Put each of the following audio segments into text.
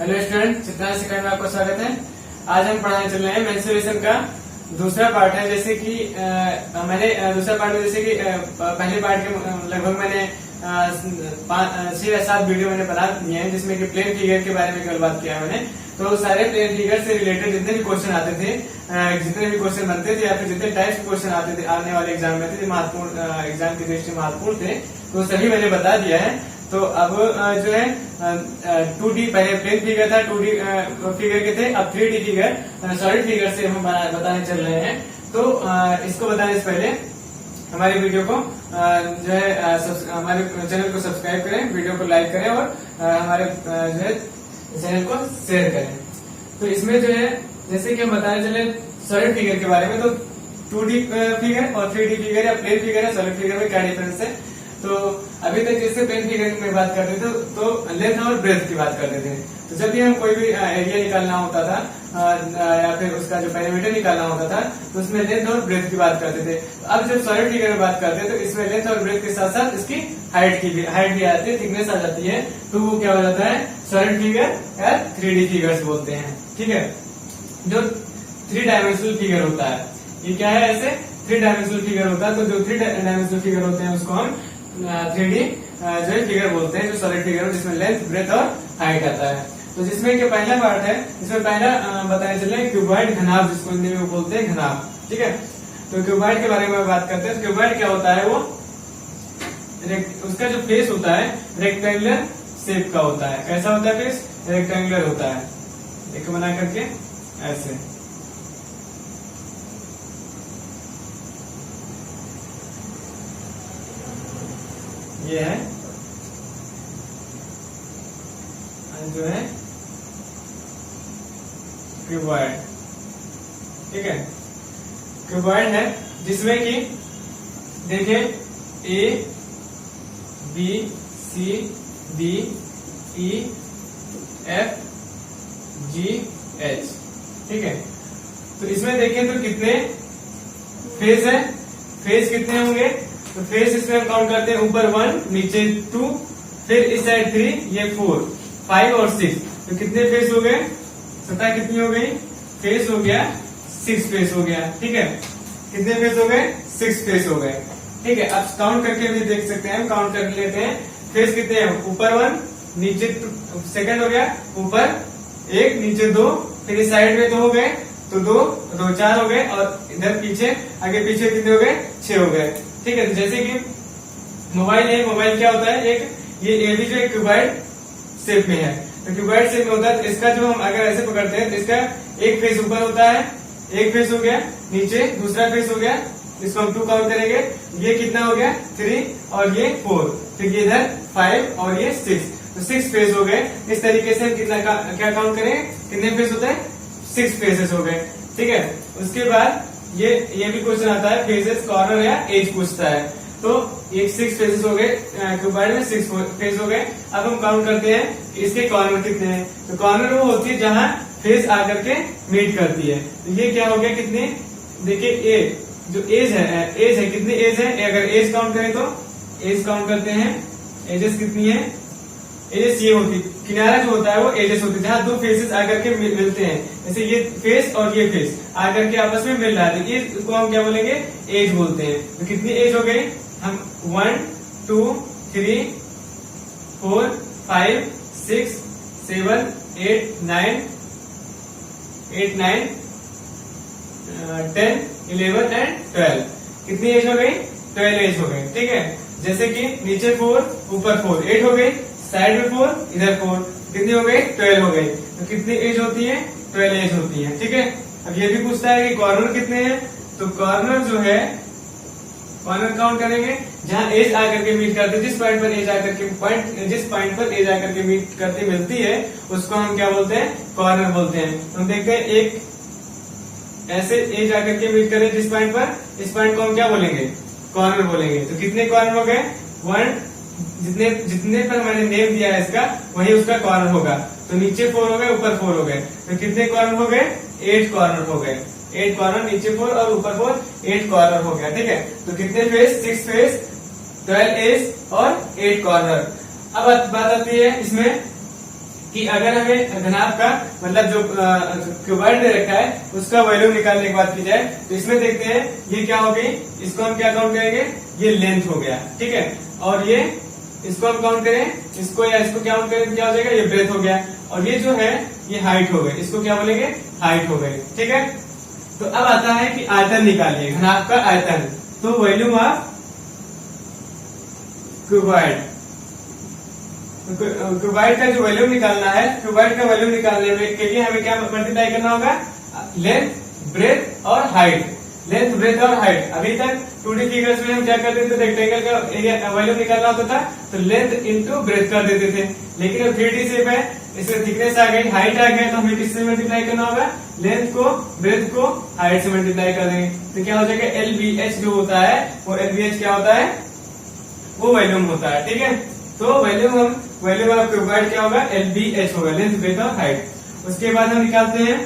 Hello student, Chitransh शिक्षा में आपका स्वागत है। आज हम पढ़ाने चल रहे हैं मेंस्ट्रुएशन का दूसरा पार्ट है। जैसे कि मैंने दूसरा पार्ट में जैसे कि पहले पार्ट के लगभग मैंने 6 या 7 वीडियो मैंने बना दिए हैं, जिसमें कि प्लेन फिगर के बारे में केवल बात किया है मैंने। तो सारे प्लेन फिगर से रिलेटेड जितने भी क्वेश्चन आते थे, जितने भी क्वेश्चन बनते थे या फिर जितने टाइप्स के क्वेश्चन आते थे आने वाले एग्जाम में थे, महत्वपूर्ण एग्जाम की दृष्टि महत्वपूर्ण थे, तो सभी मैंने बता दिया है। तो अब जो है 2D पहले प्लेन फिगर था, 2D फिगर के थे, अब 3D फिगर सॉलिड फिगर से हम बताने चल रहे हैं। तो इसको बताने से पहले हमारी वीडियो को जो है हमारे चैनल को सब्सक्राइब करें, वीडियो को लाइक करें और हमारे जो है चैनल को शेयर करें। तो इसमें जो है जैसे कि हम बताने चले सॉलिड फिगर के बारे में, तो 2D फिगर और 3D फिगर या प्लेन फिगर है सॉलिड फिगर में क्या डिफरेंस है। तो अभी तक जैसे प्लेन फिगर में बात करते थे तो लेंथ और ब्रेथ की बात करते थे। तो जब भी हम कोई भी एरिया निकालना होता था या फिर उसका जो पेरीमीटर निकालना होता था, तो उसमें लेंथ और ब्रेथ की बात करते थे। अब जब सॉलिड फिगर में बात करते हैं तो इसमें लेंथ और ब्रेथ के साथ साथ इसकी हाइट भी आती है, थिकनेस आ जाती है। तो वो क्या हो जाता है, सॉलिड फिगर या 3D फिगर्स बोलते हैं। ठीक है, जो 3 डायमेंशनल फिगर होता है, ये क्या है, ऐसे 3 डायमेंशनल फिगर होता है। तो जो 3 डायमेंशनल फिगर होते हैं उसको हम 3D जो है फिगर बोलते हैं, जो सॉलिड फिगर है जिसमें लेंथ ब्रेथ और हाइट आता है। तो जिसमें कि पहला पार्ट है, इसमें पहला बताने चले क्यूबॉइड घनाभ, जिसको हिंदी में बोलते हैं घनाभ। ठीक है, तो क्यूबॉइड के बारे में बात करते हैं। तो क्यूबॉइड क्या होता है, वो उसका जो फेस होता है रेक्टेंगुलर शेप का होता है। कैसा होता है फेस, रेक्टेंगुलर होता है, एक बना करके ऐसे। ये है जो है क्यूबॉइड। ठीक है, क्यूबॉइड है जिसमें कि देखिए A B C D E F G H। ठीक है, तो इसमें देखें तो कितने फेस है, फेस कितने होंगे। तो फेस इसमें हम काउंट करते हैं, ऊपर 1, नीचे 2, फिर इस साइड 3, ये 4, 5 और 6। तो कितने फेस हो गए, सतह कितनी हो गई, फेस हो गया 6 फेस हो गया। ठीक है, कितने फेस हो गए, 6 फेस हो गए। ठीक है, अब काउंट करके भी देख सकते हैं, हम काउंट कर लेते हैं। फेस कितने हैं, ऊपर 1, नीचे सेकंड हो गया, ऊपर 1, नीचे 2, फिर इस साइड में 2 हो गए, तो 2 4 हो गए, और इधर पीछे आगे पीछे कितने हो गए, 6 हो गए। ठीक है, तो जैसे कि मोबाइल है, मोबाइल क्या होता है, एक ये भी जो एक क्यूबॉइड शेप में है। तो क्यूबॉइड शेप में होता है, तो इसका जो हम अगर ऐसे पकड़ते हैं तो इसका एक फेस ऊपर होता है, एक फेस हो गया, नीचे दूसरा फेस हो गया, इसको हम 2 काउंट करेंगे। ये कितना हो गया, 3 और ये 4, फिर ये इधर 5 और ये 6, तो 6 फेस हो गए। इस तरीके से हम कितना क्या काउंट करेंगे, कितने फेस होते हैं, 6 फेसेस हो गए। ठीक है, उसके बाद ये भी क्वेश्चन आता है, फेसेस कॉर्नर या एज पूछता है। तो ये 6 फेसेस हो गए, क्यूबॉइड में 6 फेस हो गए। अब हम काउंट करते हैं कि इसके कॉर्नर कितने हैं। तो कॉर्नर वो होती है जहां फेस आकर के मीट करती है। तो ये क्या हो गया, कितने, देखिए ए जो एज है कितनी एज है, अगर एज काउंट करें तो एज काउंट करते हैं, एजेस कितनी है, एजेस ये होती, किनारा जो होता है वो एजेस होती है, जहां 2 फेसेस आकर के मिलते हैं। जैसे ये फेस और ये फेस आकर के आपस में मिल रहा है, तो इसको हम क्या बोलेंगे, एज बोलते हैं। तो कितनी एज हो गई, हम 1 2 3 4 5 6 7 8 9 10 11 एंड 12। कितनी एज हो गई, 12 एज हो गई। ठीक है, जैसे कि नीचे 4 ऊपर 4, 8 हो गई, साइड में 4 इधर 4, कितनी हो गई, 12 हो गई। तो कितनी एज होती है, 12 एज होती है। ठीक है, अब ये भी पूछता है कि कॉर्नर कितने हैं। तो कॉर्नर जो है, कॉर्नर काउंट करेंगे जहां एज आकर के मीट करते, जिस पॉइंट पर एज आकर के जिस पॉइंट पर एज आकर के मीट करती मिलती है, उसको हम क्या बोलते हैं, कॉर्नर बोलते हैं। तो हम देखते हैं, एक ऐसे एज आकर के मीट करे जिस पॉइंट पर, इस पॉइंट को हम क्या बोलेंगे, कॉर्नर बोलेंगे। तो कितने कॉर्नर हो गए, 1, जितने पर मैंने नेम दिया है इसका, वही उसका कॉर्नर होगा। तो नीचे 4 हो गए, ऊपर 4 हो गए, तो कितने कॉर्नर हो गए, 8 कॉर्नर हो गए। 8 कॉर्नर, नीचे 4 और ऊपर 4, 8 कॉर्नर हो गया। ठीक है, तो कितने फेस, 6 फेस 12 एज और 8 कॉर्नर। अब बात आती है इसमें कि अगर हमें घनाभ का मतलब जो क्यूबॉइड दे रखा है उसका वैल्यू निकालने की बात की जाए तो इसमें देखते हैं ये क्या हो गई, इसको हम क्या काउंट करेंगे, ये लेंथ हो गया, ठीक है। और ये इसको हम काउंट करें, इसको या इसको क्या काउंट करें तो क्या हो जाएगा, ये ब्रेथ हो गया। और ये जो है ये हाइट हो गई, इसको क्या बोलेंगे, हाइट हो गई, ठीक है। तो अब आता है कि आयतन निकालिए, घनाभ का आयतन। तो वॉल्यूम ऑफ क्यूबॉइड, क्यूबॉइड का जो वॉल्यूम निकालना है, क्यूबॉइड का वॉल्यूम निकालने में के लिए हमें क्या मल्टीप्लाई करना होगा, लेंथ, ब्रेथ और हाइट, लेंथ, ब्रेथ और हाइट। अभी तक 2D फिगर्स में हम क्या करते थे, रेक्टेंगल का एरिया वॉल्यूम निकालना होता था तो लेंथ इंटू ब्रेथ कर देते थे। लेकिन अब 3D शेप है, इसमें थिकनेस आ गई, हाइट आ गया, तो हमें किससे मल्टीप्लाई करना होगा, लेंथ को, ब्रेथ को हाइट से मल्टीप्लाई कर देंगे। तो क्या हो जाएगा, LBH जो होता है वो LBH क्या होता है, वो वॉल्यूम होता है, ठीक है। तो वॉल्यूम ऑफ क्यूबॉइड क्या होगा, LBH होगा, लेंथ, ब्रेथ और हाइट। उसके बाद हम निकालते हैं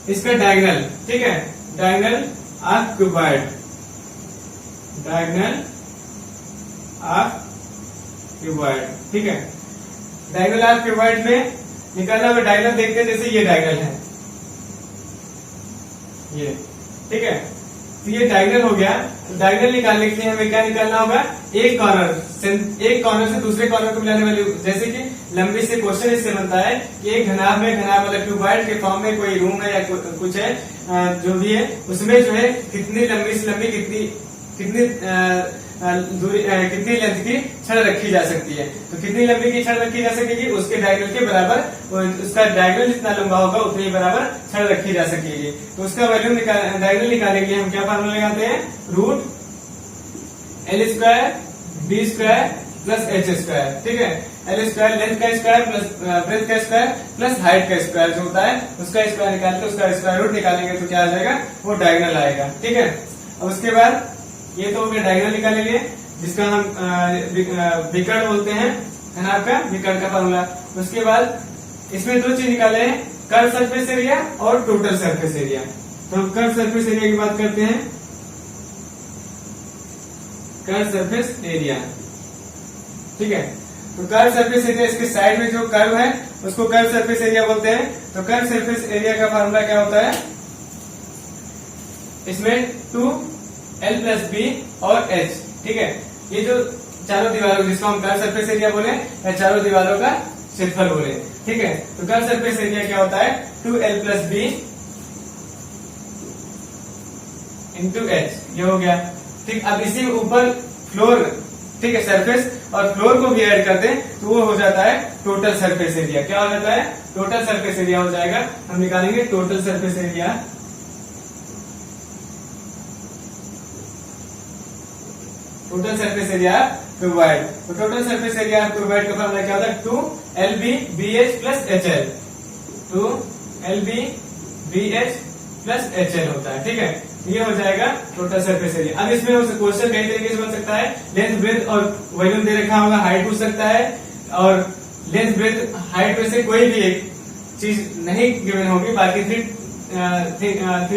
इसका डायगोनल, ठीक है, diagonal of cuboid, diagonal of cuboid, ठीक है। डायगोनल ऑफ क्यूबॉइड में निकालना होगा, डायगोनल देखते हैं, जैसे ये डायगोनल है, ये, ठीक है। तो ये डायगोनल हो गया। डायगोनल निकालने के लिए हमें क्या निकालना होगा, एक कॉर्नर से दूसरे कॉर्नर को मिलाने वाली, जैसे कि लंबी से क्वेश्चन इससे बनता है कि एक घनाभ मतलब क्यूबॉइड के फॉर्म में कोई रूम है या कुछ है, जो भी है उसमें जो है कितनी लंबी से लंबी कितनी दूरी कितनी लेंथ की छड़ रखी जा सकती है। तो कितनी लंबी की छड़ रखी जा सकेगी, उसके डायगोनल के बराबर, उसका डायगोनल जितना लंबा होगा उतनी बराबर छड़ रखी जा सकेगी। तो उसका वैल्यू डायगोनल निकालने के लिए हम क्या फार्मूला लगाते हैं, root L² B² plus H², ठीक है। L² लेंथ का स्क्वायर प्लस ब्रेथ का स्क्वायर प्लस हाइट का स्क्वायर जो होता है उसका स्क्वायर निकाल के उसका स्क्वायर रूट निकालेंगे तो क्या आ जाएगा, वो डायगोनल आएगा, ठीक है। अब उसके बाद ये तो हो गया डायगोनल निकालेंगे, जिसका हम विकर्ण बोलते हैं, घनाभ का विकर्ण का फॉर्मूला। उसके बाद इसमें दो चीज निकाले हैं, कर्व सरफेस एरिया और टोटल सरफेस एरिया। तो हम कर्व सरफेस एरिया की बात करते हैं, कर्व सरफेस एरिया, ठीक है। तो कर्व सरफेस एरिया, इसके साइड में जो कर्व है उसको कर्व सरफेस एरिया बोलते हैं। तो कर्व सरफेस एरिया का फॉर्मूला क्या होता है, इसमें 2L+B और H, ठीक है। ये जो चारों दीवारों, जिसको हम कर्व सरफेस एरिया बोले या चारों दीवारों का क्षेत्रफल बोले, ठीक है। तो कर्व सरफेस एरिया क्या होता है, 2L+B इंटू H, ये हो गया, ठीक। अब इसी में ऊपर फ्लोर, ठीक है, सरफेस और फ्लोर को भी ऐड कर दें तो वो हो जाता है टोटल सरफेस एरिया। क्या हो जाता है, टोटल सरफेस एरिया हो जाएगा। हम निकालेंगे total surface area, total surface area cuboid. तो टोटल सरफेस एरिया क्यूबॉइड का फॉर्मूला क्या होता है, 2LBBH plus HL, 2LBBH plus HL होता है, ठीक है। ये हो जाएगा टोटल सरफेस एरिया। अब इसमें क्वेश्चन कई तरीके से बन सकता है, लेंथ, ब्रेथ और वॉल्यूम दे रखा होगा, हाइट पूछ सकता है, और लेंथ, ब्रेथ, हाइट में से कोई भी एक चीज नहीं गिवन होगी, बाकी थ्री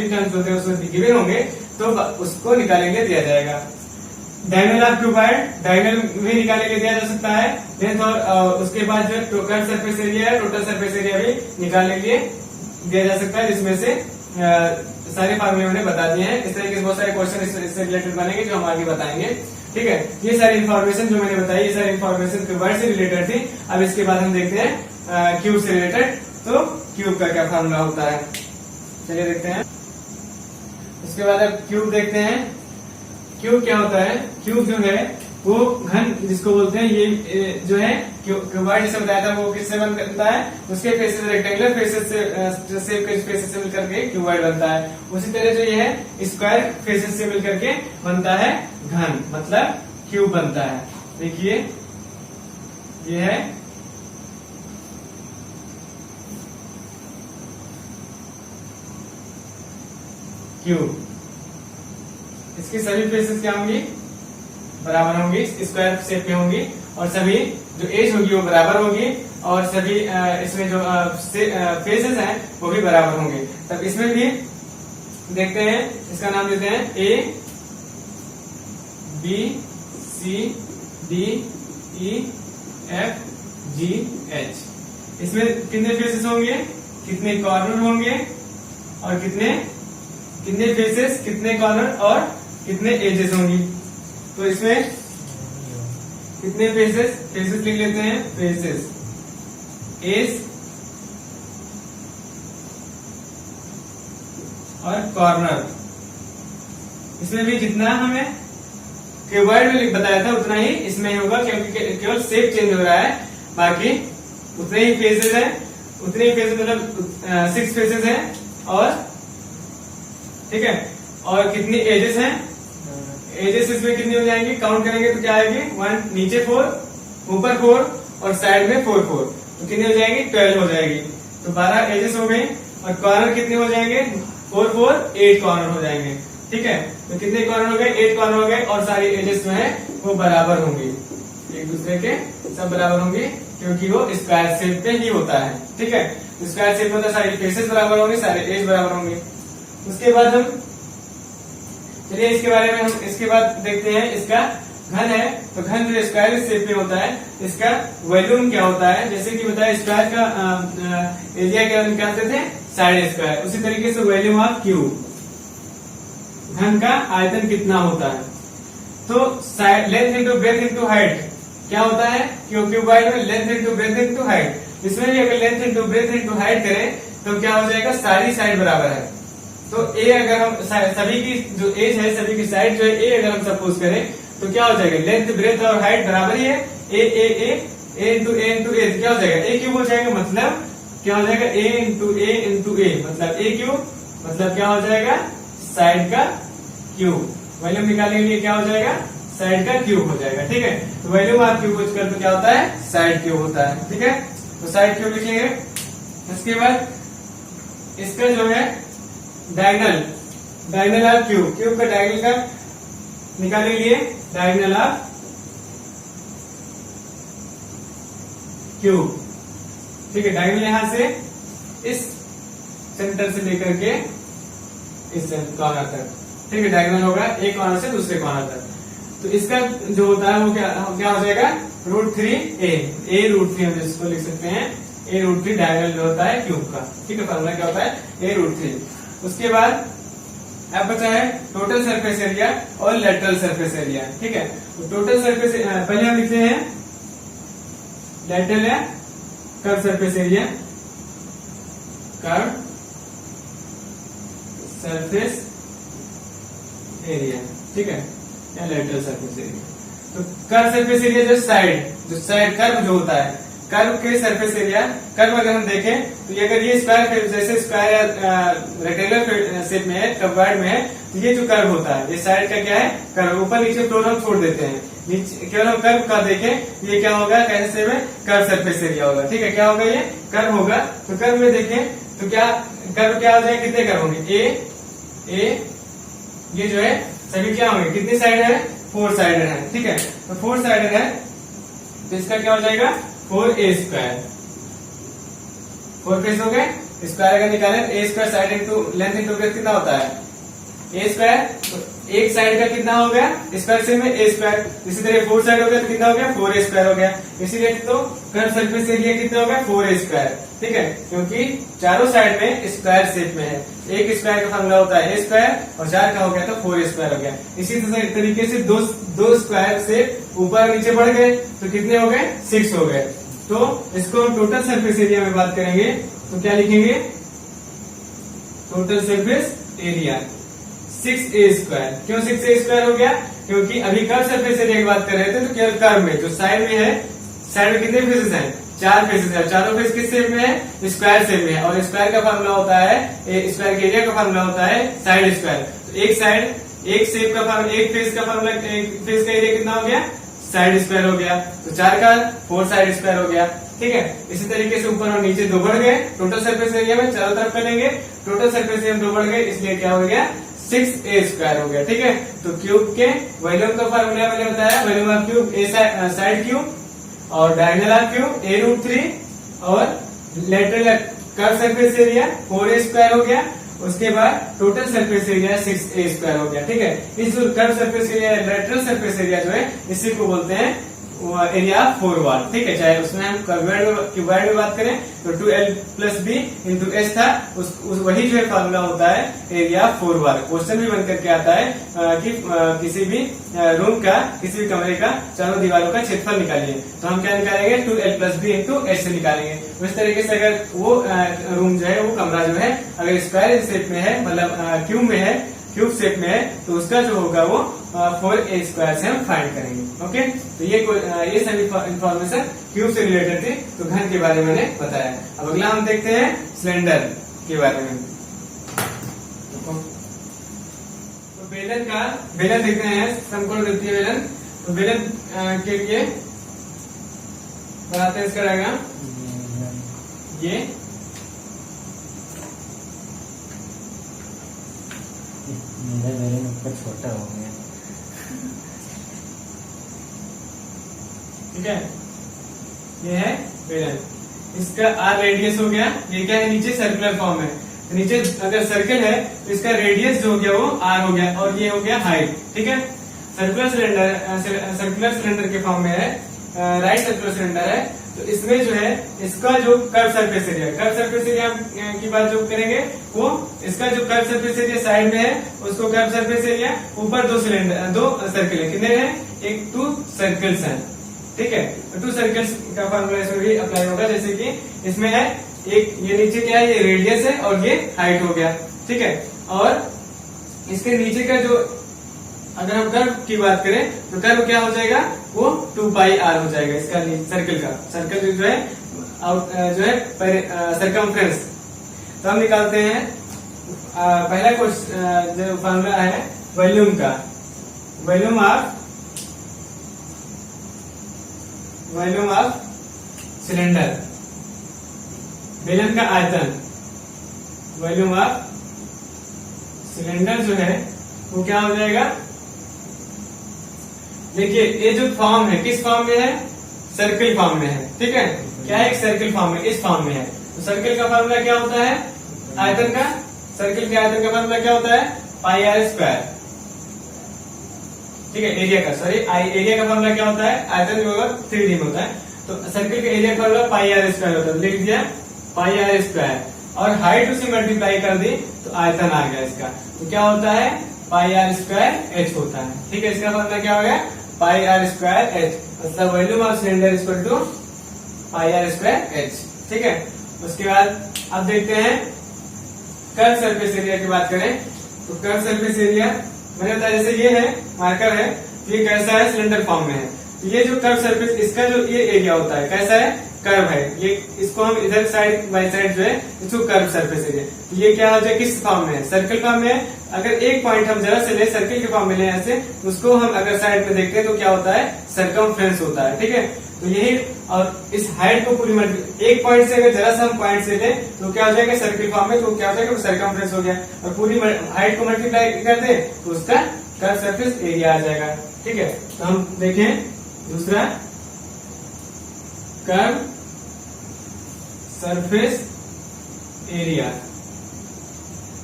टर्म्स होते हैं उसमें गिवन होंगे, तो उसको निकालेंगे, दिया जाएगा। डायगोनल ऑफ क्यूबॉइड, डायगोनल भी निकालेंगे, दिया जा सकता है। लेंथ और उसके बाद जो टोटल सरफेस एरिया है, टोटल सरफेस एरिया भी निकालने के लिए दिया जा सकता है, जिसमें से सारे फार्मूले मैंने बता दिए हैं। इस तरीके से बहुत सारे क्वेश्चन इससे रिलेटेड बनेंगे जो हम आगे बताएंगे, ठीक है। ये सारी इन्फॉर्मेशन जो मैंने बताई, ये सारी इन्फॉर्मेशन क्यूबॉइड से रिलेटेड थी। अब इसके बाद हम देखते हैं क्यूब से रिलेटेड, तो क्यूब का क्या फार्मूला होता है, चलिए देखते हैं। उसके बाद अब क्यूब देखते हैं। क्यूब क्या होता है, क्यूब जो है वो घन जिसको बोलते हैं, ये जो है क्यूबॉइड जिसे बताया था वो किससे बनता है, उसके फेसेस रेक्टेंगुलर फेसेस से, शेप के फेसेस से मिलकर के क्यूबॉइड बनता है। उसी तरह जो ये है स्क्वायर फेसेस से मिलकर के बनता है घन, मतलब क्यूब बनता है। देखिए ये है क्यूब, इसकी सभी फेसेस क्या होंगी, बराबर होंगी, स्क्वायर शेप में होंगी, और सभी जो एज होगी वो बराबर होगी, और सभी इसमें जो फेसेस हैं वो भी बराबर होंगे। तब इसमें भी देखते हैं, इसका नाम देते हैं A B C D E F G H, इसमें कितने फेसेस होंगे, कितने कॉर्नर होंगे और कितने फेसेस, कितने कॉर्नर और कितने एजेस होंगी। तो इसमें कितने फेसेस लिख लेते हैं, फेसेस, एज और कॉर्नर। इसमें भी जितना हमें क्यूबॉइड में बताया था उतना ही इसमें होगा, क्योंकि केवल शेप चेंज हो रहा है, बाकी उतने ही फेसेस हैं, उतने ही फेसेस मतलब 6 फेसेस हैं। और ठीक है, और कितनी एजेस हैं, एजेस इसमें कितनी हो जाएंगी, काउंट करेंगे तो क्या आएगी, 1 नीचे 4 ऊपर 4 और साइड में 4 4, तो कितनी हो जाएगी, 12 हो जाएगी। तो 12 एजेस हो गई। और कॉर्नर कितने हो जाएंगे, 4 4 8 कॉर्नर हो जाएंगे। ठीक है, तो कितने कॉर्नर हो गए, 8 कॉर्नर हो गए। और सारी एजेस जो है वो बराबर होंगी, एक दूसरे के सब बराबर होंगी, क्योंकि वो स्क्वायर शेप पे ही होता है। ठीक है, स्क्वायर शेप में होता है, सारी फेसेस बराबर होंगे, सारे एज बराबर होंगे। उसके बाद हम चलिए इसके बारे में हम इसके बाद देखते हैं। इसका घन है, तो घन जो स्क्वायर शेप में होता है, इसका वॉल्यूम क्या होता है। जैसे कि बताया स्क्वायर का एरिया क्या निकालते थे, साइड स्क्वायर, उसी तरीके से वॉल्यूम ऑफ क्यूब, घन का आयतन कितना होता है। तो length into breath into height क्या होता है, क्यूबॉइड में length into breath into height. इसमें भी अगर length into breath into height करें तो क्या हो जाएगा, सारी साइड बराबर है। तो ए अगर हम सभी की जो एज है, सभी की साइड जो है ए अगर हम सपोज करें तो क्या हो जाएगा, लेंथ ब्रेथ और हाइट बराबर ही है, ए इंटू ए क्या हो जाएगा, ए क्यूब हो जाएगा। मतलब क्या हो जाएगा, ए इंटू ए मतलब ए क्यूब, मतलब क्या हो जाएगा, साइड का क्यूब। वॉल्यूम निकालने के लिए क्या हो जाएगा, साइड का क्यूब हो जाएगा। ठीक है, तो वॉल्यूम ऑफ क्यूब कर तो क्या होता है, साइड क्यूब होता है। ठीक है, तो साइड क्यूब लिखेंगे। इसके बाद इसका जो है डायगोनल ऑफ क्यूब का डायगोनल का निकालने के लिए डायगोनल ऑफ क्यूब। ठीक है, डायगोनल यहां से इस सेंटर से लेकर के इस कॉर्नर तक। ठीक है, डायगोनल होगा एक कॉर्नर से दूसरे कॉर्नर तक। तो इसका जो होता है वो क्या हो जाएगा, √3a, a√3 हम इसको लिख सकते हैं, a√3 डायगोनल जो होता है क्यूब का। ठीक है, फॉर्मूला क्या होता है, a√3। उसके बाद अब बचा है टोटल सरफेस एरिया और लेटरल सरफेस एरिया। ठीक है, तो टोटल सरफेस पहले हम लिखते हैं लेटरल या curve surface area, curve surface area. ठीक है, या लेटरल सरफेस एरिया। तो कर्व सरफेस एरिया जो साइड कर्व जो होता है, कर्व के सरफेस एरिया, कर्व अगर हम देखें तो ये अगर ये स्क्वायर जैसे स्क्वायर रेक्टेंगुलर शेप में है, क्यूबॉइड में है, तो ये जो कर्व होता है ये साइड का क्या है, कर्व। ऊपर नीचे फ्लोर हम छोड़ देते हैं, नीचे केवल हम कर्व का देखें, ये क्या होगा, कैसे में कर्व सरफेस एरिया होगा। ठीक है, क्या होगा, ये कर्व होगा। तो कर्व में देखें तो क्या कर्व क्या हो जाएगा, कितने कर्व होंगे, ए ये जो है सभी क्या होंगे, कितनी साइड है, 4 साइडेड है। ठीक है, तो 4 साइडेड है, तो इसका क्या हो जाएगा, 4a स्क्वायर। 4 फेस हो गए, स्क्वायर अगर निकालें तो a square side into length into breadth कितना होता है, ए स्क्वायर। तो एक साइड का कितना हो गया, स्क्वायर से में ए स्क्वायर। इसी तरह 4 साइड हो गया तो कितना हो गया, 4a स्क्वायर हो गया। इसीलिए तो कर्व सरफेस एरिया कितना हो गया, 4a स्क्वायर। ठीक है, क्योंकि चारों साइड में स्क्वायर शेप में है। एक स्क्वायर का फॉर्मूला होता है ए स्क्वायर और 4 का हो गया तो 4a स्क्वायर हो गया। इसी तरीके से दो स्क्वायर से ऊपर नीचे बढ़ गए तो कितने हो गए, 6 हो गए। तो इसको हम टोटल सरफेस एरिया में बात करेंगे तो क्या लिखेंगे, total surface area 6a square. क्यों 6a स्क्वायर हो गया, क्योंकि अभी कर्व सरफेस एरिया की बात कर रहे थे, तो केवल कर्व में जो साइड में है, साइड में कितने फेसेस हैं, 4 फेसेस है। चारों फेस किस शेप में है, स्क्वायर शेप में है। और स्क्वायर का फॉर्मूला होता है, स्क्वायर के एरिया का फॉर्मूला होता है साइड स्क्वायर। तो एक साइड एक शेप का फॉर्मूला, एक फेस का फॉर्मूला, एक फेस का एरिया कितना हो गया, साइड स्क्वायर हो गया। तो 4 का 4 साइड स्क्वायर हो गया। ठीक है, इसी तरीके से ऊपर और नीचे 2 बढ़ गए। टोटल सरफेस एरिया में चारों तरफ करेंगे, टोटल सरफेस एरिया 2 बढ़ गए, इसलिए क्या हो गया, 6a स्क्वायर हो गया। ठीक है, तो क्यूब के वॉल्यूम का फॉर्मूला मैंने बताया, volume of cube A side cube और डायगोनल ऑफ क्यूब a√3 और lateral curve surface area 4a square हो गया। उसके बाद total surface area 6a square हो गया। ठीक है, इस curve surface area lateral surface area जो है इसी को बोलते हैं एरिया 4 वार, ठीक है। चाहे उसमें हम क्यूबॉइड में बात करें तो 2l+b इंटू एच था, वही जो है फार्मूला होता है एरिया 4 वार। क्वेश्चन भी बन करके आता है कि किसी भी रूम का, किसी भी कमरे का चारों दीवारों का क्षेत्रफल निकालिए, तो हम क्या निकालेंगे 2l+b इंटू एच से निकालेंगे। उस तरीके से अगर वो रूम जो है, वो कमरा जो है अगर स्क्वायर शेप में है, मतलब क्यूब में है, क्यूब शेप में है, तो उसका जो होगा वो 4a² से हम फाइंड करेंगे। ओके, तो ये सभी इंफॉर्मेशन क्यूब से रिलेटेड थी, तो घन के बारे में मैंने बताया। अब अगला हम देखते हैं सिलेंडर के बारे में। तो बेलन देखते हैं, समकोण वृत्तीय बेलन। तो बेलन के लिए बनाते हैं इसका डायग्राम। ये मेरा बेलन ऊपर छोटा हो गया, ठीक है। ये है बेलन, इसका आर रेडियस हो गया। ये क्या है, नीचे सर्कुलर फॉर्म है, नीचे अगर सर्कल है तो इसका रेडियस जो हो गया वो आर हो गया, और ये हो गया हाइट, ठीक है। सर्कुलर सिलेंडर के फॉर्म में है, राइट सर्कुलर सिलेंडर है, तो इसमें जो है इसका जो कर्व सरफेस एरिया की बात जो करेंगे, वो इसका जो कर्व सरफेस एरिया साइड में है, उसको कर्व सरफेस एरिया, ऊपर दो सर्कल है, कितने हैं, एक 2 सर्कल्स हैं, ठीक है। 2 सर्कल्स का फॉर्मूला इसमें भी अप्लाई होगा, जैसे कि इसमें है एक, ये नीचे क्या है, ये रेडियस है और ये हाइट हो गया, ठीक है। और इसके नीचे का जो, अगर हम कर्व की बात करें तो कर्व क्या हो जाएगा, वो 2πr हो जाएगा इसका सर्कल जो है सरकमफ्रेंस। तो हम निकालते हैं पहला क्वेश्चन, जो फॉर्मूला है वॉल्यूम का, वॉल्यूम ऑफ सिलेंडर, बेलन का आयतन, वॉल्यूम ऑफ सिलेंडर जो है वो क्या हो जाएगा। देखिए ये जो फॉर्म है, किस फॉर्म में है, सर्किल फॉर्म में है, ठीक है। क्या है, एक सर्किल फॉर्म में, इस फॉर्म में है। तो सर्किल का फॉर्मूला क्या होता है, आयतन का, सर्किल के आयतन का फॉर्मूला क्या होता है, πr², ठीक है। एरिया का एरिया का फॉर्मूला क्या होता है, आयतन जो होगा 3D में होता है, तो सर्किल का एरिया का फॉर्मूला πr² होता है, लिख दिया πr², और हाइट उसे मल्टीप्लाई कर दी तो आयतन आ गया इसका, तो क्या होता है πr²h होता है, ठीक है। इसका फॉर्मूला क्या हो गया, πr²h, मतलब volume of cylinder equal to πr²h, ठीक है। उसके बाद अब देखते हैं कर्व सरफेस एरिया की बात करें, तो कर्व सरफेस एरिया मैंने बताया, जैसे ये है मार्कर है, तो ये कैसा है, सिलेंडर फॉर्म में है, तो ये जो कर्व सरफेस, इसका जो ये एरिया होता है कैसा है, कर्व है, ये इसको हम इधर साइड बाई साइड जो है इसको कर्व सरफेस एरिया, तो ये क्या हो जाए, किस फॉर्म में है, सर्कल फॉर्म में है। अगर एक पॉइंट हम जरा से ले, सर्किल के फॉर्म में ले ऐसे, उसको हम अगर साइड में देखते हैं तो क्या होता है, सरकमफ्रेंस होता है, ठीक है। तो यही, और इस हाइट को पूरी एक पॉइंट से अगर जरा सा हम पॉइंट से ले तो क्या हो जाएगा, सर्किल फॉर्म में, तो क्या हो जाएगा, सरकमफ्रेंस हो गया, और पूरी हाइट को मल्टीप्लाई कर दे तो उसका कर्व सरफेस एरिया आ जाएगा, ठीक है। तो हम देखें दूसरा, curve surface area,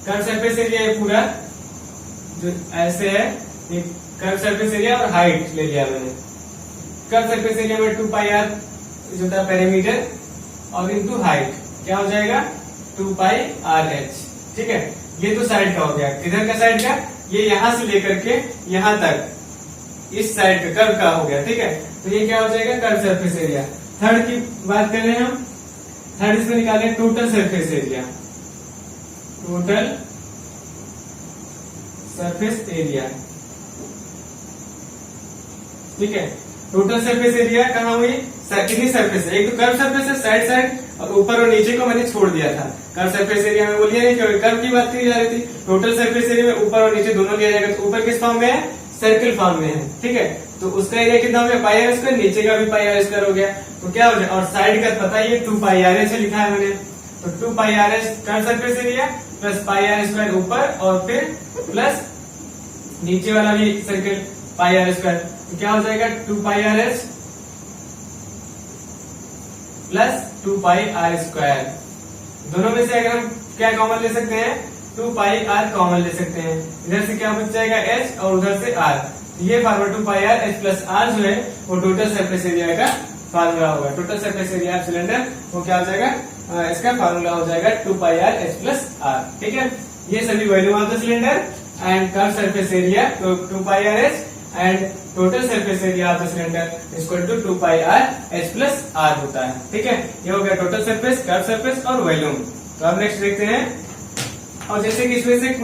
curve surface area है पूरा जो ऐसे है, ये कर्व सरफेस एरिया और हाइट ले लिया मैंने। कर्व सरफेस एरिया में 2πr जो होता है पेरीमीटर, और इनटू हाइट क्या हो जाएगा, 2πrh, ठीक है। ये तो साइड का हो गया, किधर का साइड का, ये यहां से लेकर के यहां तक, इस साइड का कर्व का हो गया, ठीक है। तो ये क्या हो जाएगा, कर्व सरफेस एरिया। थर्ड की बात कर रहे हैं हम, थर्ड इसमें निकालें total surface area, total surface area, ठीक है। टोटल सरफेस एरिया कहाँ हुई, कितनी सरफेस है, एक तो कर्व सरफेस है साइड, और ऊपर और नीचे को मैंने छोड़ दिया था। कर्व सरफेस एरिया में बोलिए नहीं, क्योंकि कर्व की बात की जा रही थी। टोटल सरफेस एरिया में ऊपर और नीचे दोनों लिया जाएगा, तो ऊपर किस फॉर्म में है, सर्किल फॉर्म में है, ठीक है। तो उसका एरिया कितना हो गया, πr², नीचे का भी πr² हो गया, तो क्या हो जाए, और साइड का पता ही 2πrh लिखा है मैंने, तो 2πrh curve surface area plus πr² ऊपर, और फिर प्लस नीचे वाला भी सर्किल πr², तो क्या हो जाएगा 2πrh प्लस 2πr²। दोनों में से अगर हम क्या कॉमन ले सकते हैं, 2πr कॉमन ले सकते हैं, इधर से क्या बच जाएगा h और उधर से r, ये formula 2 pi r h plus are जो है वो टोटल सरफेस एरिया का फार्मूला होगा। Total surface area of cylinder वो क्या हो जाएगा, इसका फार्मूला हो जाएगा 2 pi r h plus r. ठीक है, ये सभी volume of the cylinder and curve surface area तो 2 pi r h and total surface area of the cylinder equal to 2 pi r h plus are होता है। ठीक है, ये हो गया टोटल सरफेस, कर्व सरफेस और वॉल्यूम। तो अब नेक्स्ट देखते हैं। और जैसे कि इसमें से एक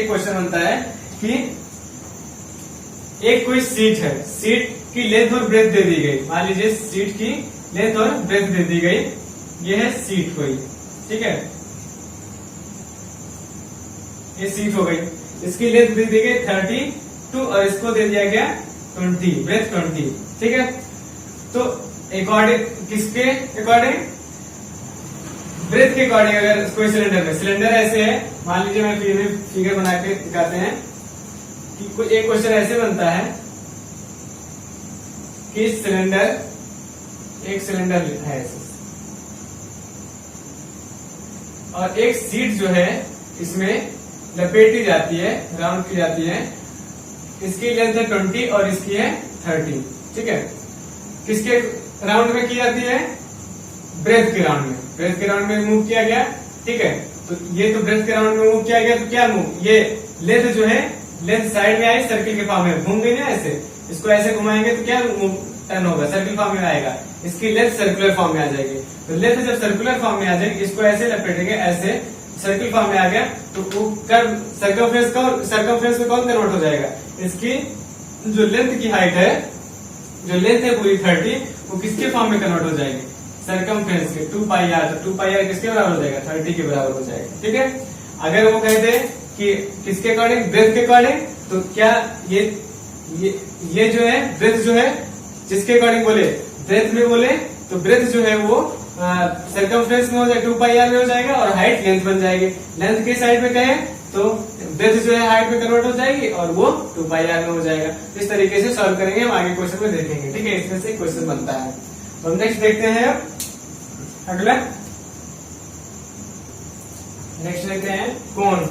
क्वेश्चन बनता है कि एक कोई सीट है, सीट की लेंथ और ब्रेथ दे दी गई। मान लीजिए सीट की लेंथ और ब्रेथ दे दी गई, ये है सीट कोई। ठीक है, ये सीट हो गई, इसकी लेंथ दे दी गई 32 और इसको दे दिया गया 20, ब्रेथ 20। ठीक है, तो अकॉर्डिंग किसके अकॉर्डिंग, ब्रेथ के अकॉर्डिंग अगर कोई सिलेंडर ऐसे है, मान लीजिए मैं फिगर बना के दिखाते हैं कि कोई एक क्वेश्चन ऐसे बनता है कि एक सिलेंडर है और एक सीट जो है इसमें लपेटी जाती है, राउंड की जाती है। इसकी लेंथ है 20 और इसकी है 30। ठीक है, किसके राउंड में की जाती है, ब्रेथ के राउंड में, ब्रेथ के राउंड में मूव किया गया। ठीक है, तो ये तो ब्रेथ के राउंड में मूव किया गया, तो क्या मूव, ये लेंथ जो है लेंथ साइड में आई, सर्किल के फॉर्म में घूम गई ना ऐसे, इसको ऐसे घुमाएंगे तो क्या टर्न होगा, सर्किल फॉर्म में आएगा, इसकी लेंथ सर्कुलर फॉर्म में आ जाएगी। तो लेंथ जब सर्कुलर फॉर्म में आ जाएगी, इसको ऐसे लपेटेंगे, ऐसे सर्किल फॉर्म में आ गया तो वो कर्व सर्कमफ्रेंस में कौन कन्वर्ट हो जाएगा, इसकी जो लेंथ की हाइट है, जो लेंथ है पूरी 30, वो किसके फॉर्म में कन्वर्ट हो जाएगी, सर्कमफ्रेंस के 2 पाई आर। तो 2 पाई आर किसके बराबर हो जाएगा, 30 के बराबर हो जाएगा। ठीक है, अगर वो कहते हैं कि किसके अकॉर्डिंग, ब्रेथ के अकॉर्डिंग, तो क्या ये जो है ब्रेथ जो है जिसके अकॉर्डिंग बोले, ब्रेथ में बोले तो ब्रेथ जो है वो सर्कमफ्रेंस में हो जाएगा, 2 पाई आर में हो जाएगा और हाइट लेंथ बन जाएगी। लेंथ के साइड में कहे तो ब्रेथ जो है हाइट में कन्वर्ट हो जाएगी और वो 2 पाई आर में हो जाएगा। इस तरीके से सॉल्व करेंगे, हम आगे क्वेश्चन में देखेंगे। ठीक है, इसमें से क्वेश्चन बनता है। तो नेक्स्ट देखते हैं अब अगला। नेक्स्ट देखते हैं कोन।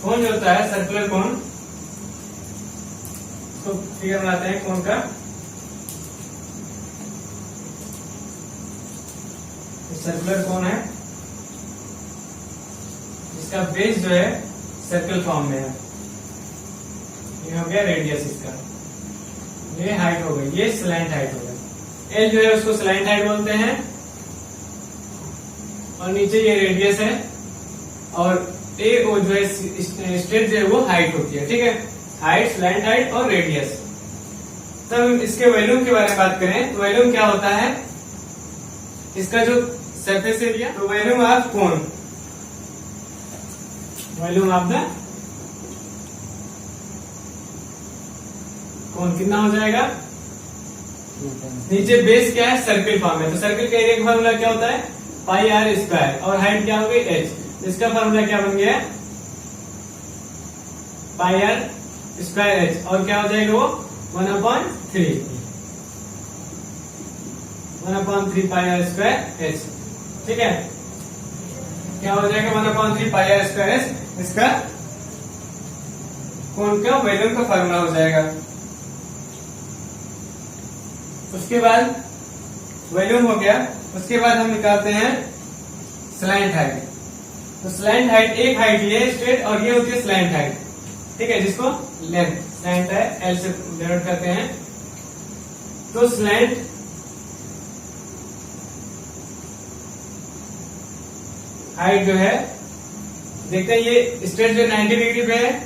कोन जो होता है सर्कुलर कोन, तो फिगर बनाते हैं कोन का। सर्कुलर कोन है, इसका बेस जो है सर्कल फॉर्म में है, ये हो गया रेडियस इसका, ये हाइट हो गई, ये स्लैंट हाइट हो गई। एल जो है उसको स्लैंट हाइट बोलते हैं और नीचे ये रेडियस है और ए ओ जो है स्ट्रेट जो है वो हाइट होती है। ठीक है, हाइट, स्लैंट हाइट और रेडियस। तब इसके वॉल्यूम के बारे में बात करें तो वॉल्यूम क्या होता है, इसका जो सरफेस एरिया, तो volume of cone, volume of the कोन कितना हो जाएगा, नीचे बेस क्या है सर्किल फॉर्म है, तो सर्किल का एरिया का फॉर्मूला क्या होता है, पाई आर स्क्वायर और हाइट क्या हो गई एच। इसका फॉर्मूला क्या बन गया, पाई आर स्क्वायर एच और क्या हो जाएगा वो 1/3 पाई आर स्क्वायर एच। ठीक है, क्या हो जाएगा 1/3 पाई आर स्क्वायर एच, इसका कोन का वॉल्यूम का फॉर्मूला हो जाएगा। उसके बाद वॉल्यूम हो गया, उसके बाद हम निकालते हैं स्लैंट हाइट। तो स्लैंट हाइट, एक हाइट ये है स्ट्रेट और ये होती है स्लैंट हाइट। ठीक है, जिसको लेंथ स्लैंट है एल से डिनोट करते हैं। तो स्लैंट हाइट जो है, देखते हैं ये स्ट्रेट जो 90 डिग्री पे है,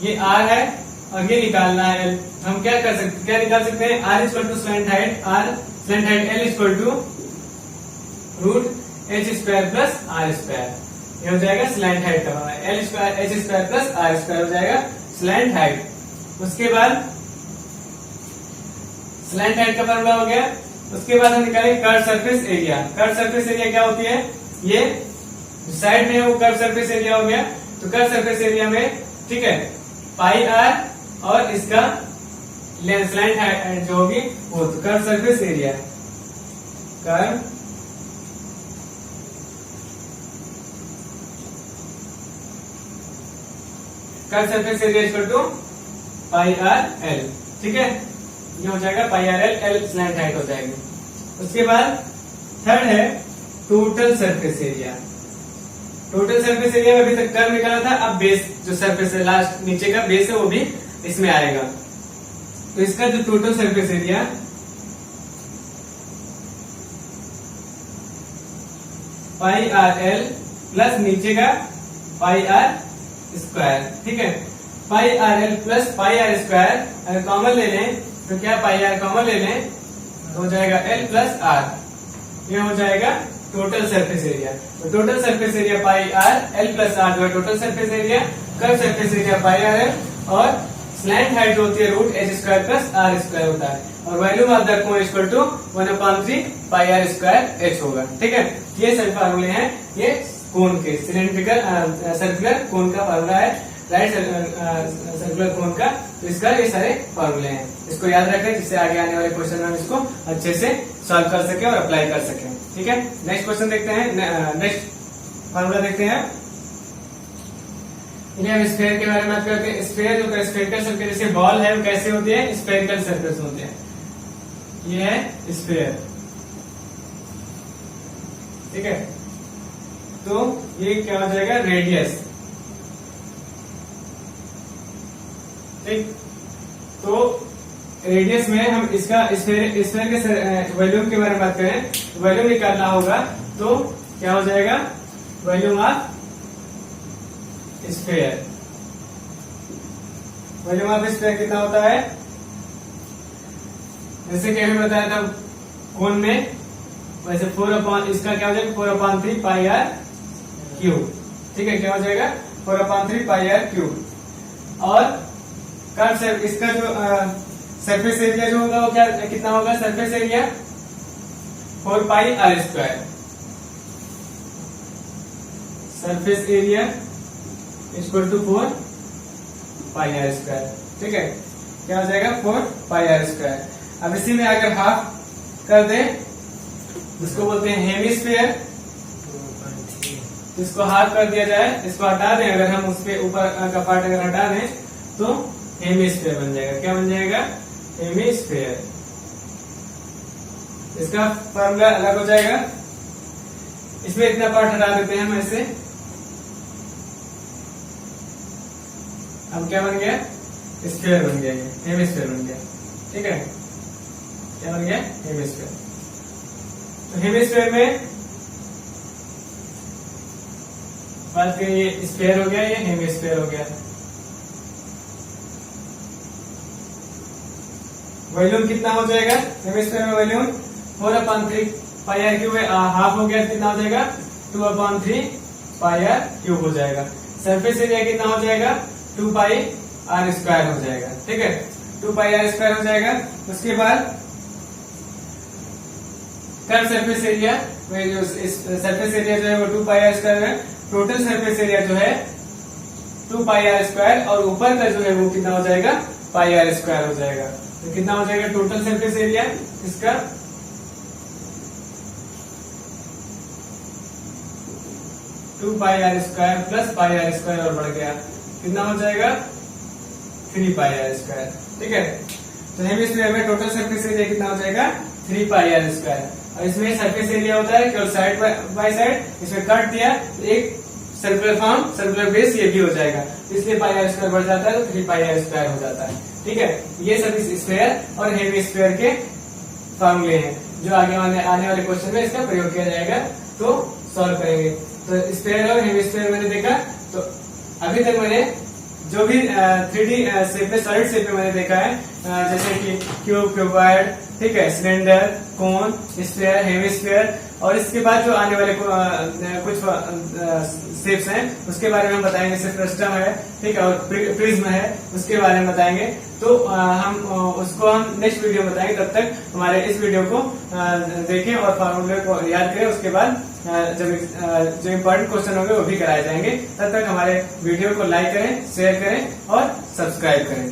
ये आर है और ये निकालना है एल। हम क्या कर सकते, क्या निकाल सकते हैं, R equal to slant height, R slant height L equal to root H square plus R square. ये हो जाएगा स्लैंट हाइट का, L square H square plus R square हो जाएगा स्लैंट हाइट। उसके बाद स्लैंट हाइट का फॉर्मूला हो गया। उसके बाद हम निकालेंगे curve surface area. Curve surface area क्या होती है, ये साइड में है वो कर्व सरफेस एरिया हो गया। तो कर्व सरफेस एरिया में, ठीक है, पाई आर और इसका स्लैंट हाइट जो होगी वो, तो curve surface area, curve surface area equal to pi are l. ठीक है, ये हो जाएगा pi are l, l slant height हो जाएगी। उसके बाद थर्ड है total surface area. Total surface area में अभी तक कर्व निकाला था, अब बेस जो सरफेस है लास्ट नीचे का बेस है वो भी इसमें आएगा। तो इसका जो total surface area pi R L plus नीचे का पाई आर स्क्वायर। ठीक है, pi R L plus pi are square अगर कॉमन ले लें तो क्या पाई आर कॉमन ले लें तो हो जाएगा एल प्लस आर, ये हो जाएगा टोटल सरफेस एरिया। तो total surface area pi R L plus are जो है total surface area, curve surface area pi are L, और स्लैंट हाइट होती है root H square plus R square होता है, और volume of the cone equal to 1/3 pi are square H होगा। ठीक है, ये सभी फार्मूले हैं ये कोन के, सिलेंड्रिकल सर्कुलर कोन का फार्मूला है, राइट सर्कुलर कोन का। तो इसका ये सारे फार्मूले हैं, इसको याद रखें जिससे आगे आने वाले क्वेश्चन में हम इसको अच्छे से सॉल्व कर सके और अप्लाई कर सके। ठीक है, नेक्स्ट क्वेश्चन देखते हैं, नेक्स्ट फार्मूला देखते हैं। इन्हें हम स्फीयर के बारे में बात करते हैं। स्फीयर जो स्फेरिकल सर्कल जैसे बॉल है वो कैसे होती है, स्फेरिकल सर्कल्स होते हैं। ये है स्फीयर। ठीक है, तो ये क्या हो जाएगा रेडियस। ठीक, तो रेडियस में हम इसका स्फीयर के वॉल्यूम के बारे में बात करें, वॉल्यूम निकालना होगा तो क्या हो जाएगा volume of sphere. Volume of sphere कितना होता है, जैसे कि अभी बताया था कोन में, वैसे 4 इसका क्या हो जाएगा 4/3 पाई आर क्यूब। ठीक है, क्या हो जाएगा 4/3 पाई आर क्यूब। और कर्व से इसका जो सरफेस एरिया जो होगा वो क्या कितना होगा, surface area 4 pi are square. Surface area equal to 4 pi are square. ठीक है, क्या हो जाएगा 4 पाई आर स्क्वायर। अब इसी में अगर हाफ कर दें जिसको बोलते हैं हेमिस्फीयर, इसको हाफ कर दिया जाए, इसको हटा दें, अगर हम उसके ऊपर का पार्ट अगर हटा दें तो हेमिस्फीयर बन जाएगा। क्या बन जाएगा हेमिस्फीयर। इसका फॉर्मूला अलग हो जाएगा, इसमें इतना पार्ट हटा देते हैं हम ऐसे, अब क्या बन गया स्फीयर बन गया, हेमिस्फीयर बन गया। ठीक है, क्या बन गया हेमिस्फीयर। तो हेमिस्फीयर में बात करें, ये स्फीयर हो गया, ये हेमिस्फीयर हो गया। वॉल्यूम कितना हो जाएगा हेमिस्फीयर में, volume 4/3 pi R cube, half हो गया, कितना हो जाएगा 2/3 पाई आर क्यूब हो जाएगा। सरफेस एरिया कितना हो जाएगा 2 पाई आर स्क्वायर हो जाएगा। ठीक है, 2 पाई आर स्क्वायर हो जाएगा। उसके बाद कर्व सरफेस एरिया, जो सरफेस एरिया जो है वो 2 पाई आर स्क्वायर है। टोटल सरफेस एरिया जो है 2 पाई आर स्क्वायर, और ऊपर का जो है वो कितना हो जाएगा पाई आर स्क्वायर हो जाएगा। तो कितना हो जाएगा टोटल सरफेस एरिया इसका 2 pi are square plus pi are square और बढ़ गया, कितना हो जाएगा 3 पाई आर स्क्वायर। ठीक है, तो हेमिस्फीयर में टोटल सरफेस एरिया कितना हो जाएगा 3 पाई आर स्क्वायर। और इसमें सरफेस एरिया होता है केवल साइड बाय साइड, इसमें कट दिया तो एक सर्कुलर फॉर्म, सर्कुलर बेस ये भी हो जाएगा, इसलिए पाई आर स्क्वायर बढ़ जाता है तो 3 पाई आर स्क्वायर हो जाता है। ठीक है, ये सभी स्फीयर और हेमिस्फीयर के फॉर्मूले हैं जो आगे आने वाले क्वेश्चन में इसका प्रयोग किया जाएगा तो सॉल्व करेंगे। तो स्फीयर और हेमिस्फीयर मैंने देखा, तो अभी तक मैंने जो भी 3D शेप में, सॉलिड शेप में मैंने देखा है, जैसे कि क्यूब, क्यूबॉइड, ठीक है, सिलेंडर, कोन, स्फीयर, हेमिस्फीयर, और इसके बाद जो आने वाले कुछ शेप्स हैं उसके बारे में हम बताएंगे। जैसे फ्रस्टम है, ठीक है, और प्रिज्म है, उसके बारे में बताएंगे। तो हम उसको हम नेक्स्ट वीडियो में बताएंगे। तब तक हमारे इस वीडियो को देखें और फॉर्मूले को याद करें। उसके बाद जब जो इम्पोर्टेंट क्वेश्चन होंगे वो भी कराए जाएंगे। तब तक हमारे वीडियो को लाइक करें, शेयर करें और सब्सक्राइब करें।